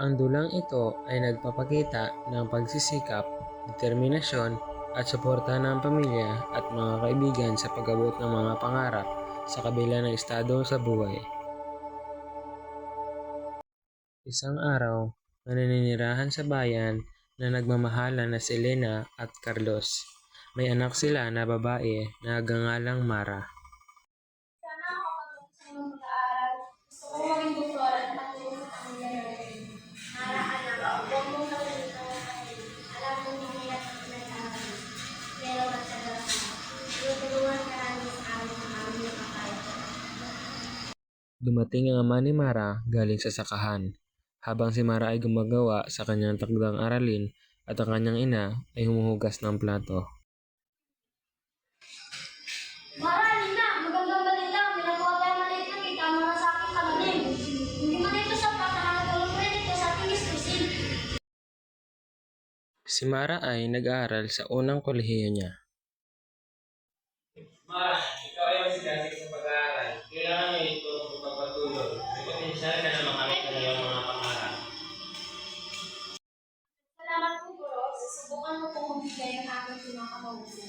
Ang dulang ito ay nagpapakita ng pagsisikap, determinasyon at suporta ng pamilya at mga kaibigan sa pag-abot ng mga pangarap sa kabila ng estado sa buhay. Isang araw na naninirahan sa bayan na nagmamahalan na si Elena at Carlos. May anak sila na babae na nagngangalang Mara. Sana makapagod sa iyong pag-aaral. Gusto ko maging doktor at makatulong sa pamilya natin. Mara anak, huwag mong nakalimutan ang sarili. Alam kong mahirap ang pinag-aaral. Pero matyaga ka. Tutulungan ka namin sa amin ng aming makakaya. Dumating ang ama ni Mara galing sa sakahan. Habang si Mara ay gumagawa sa kanyang takdang aralin at ang kanyang ina ay humuhugas ng plato. Mara, halina! Magandang balita! Pinakuha tayo maliit na kita mula sa aking kalalim. Hindi man ito sapat na nakatulong rin ito sa ating istusin. Si Mara ay nag-aaral sa unang kolehiyo niya. Mara, ikaw ay masigasig sa pag-aaral. Kailangan mo ito magpapatuloy. May potensyal ka na makamit ng iyong mga pangarap. Salamat po, Guro. Susubukan mo pong magbigay ang aking pinakamabuti.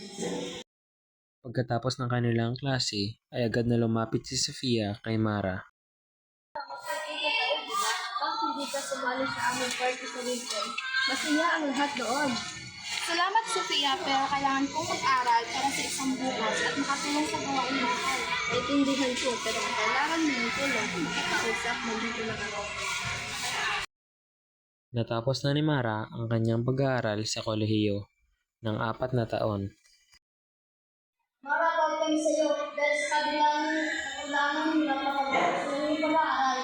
Pagkatapos ng kanilang klase, ay agad na lumapit si Sofia kay Mara. Magkakita tayo, di ba? Bakit hindi ka sumali sa aming party sa weekend? Masaya ang lahat doon. Salamat, Sofia, pero kailangan kong mag-aral para sa isang bukas at makatulong sa gawain ng bahay. Naiintindihan ko, pero kung kailangan mo ng tulong, makipausap, nandito lang ako. Natapos na ni Mara ang kanyang pag-aaral sa kolehiyo ng 4 na taon. Mara, bawal kami sa iyo dahil sa kabilang kailangan mo napakabot sa iyong pag-aaral.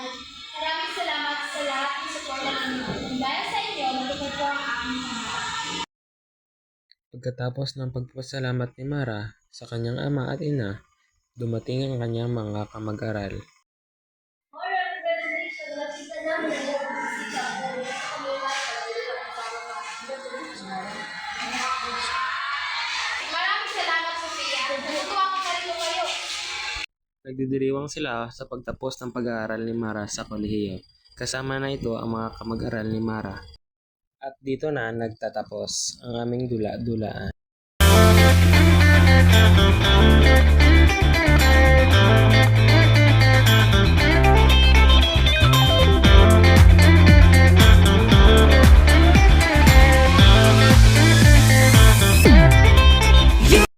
Maraming salamat sa lahat ng suporta ninyo. Dahil sa inyo, matupad ko ang aking pangarap. Pagkatapos ng pagpasalamat ni Mara sa kanyang ama at ina, dumating ang kanyang mga kamag-aral. Mara, congratulations! Nakita namin ang iyong pagsisikap dahil sa kanila sa iyong pagpapagawa. Maraming salamat, Sofia. Natutuwa ko pa rin kayo. Nagdidiriwang sila sa pagtapos ng pag-aaral ni Mara sa kolehiyo. Kasama na ito ang mga kamag-aral ni Mara. At dito na nagtatapos ang aming dula-dulaan.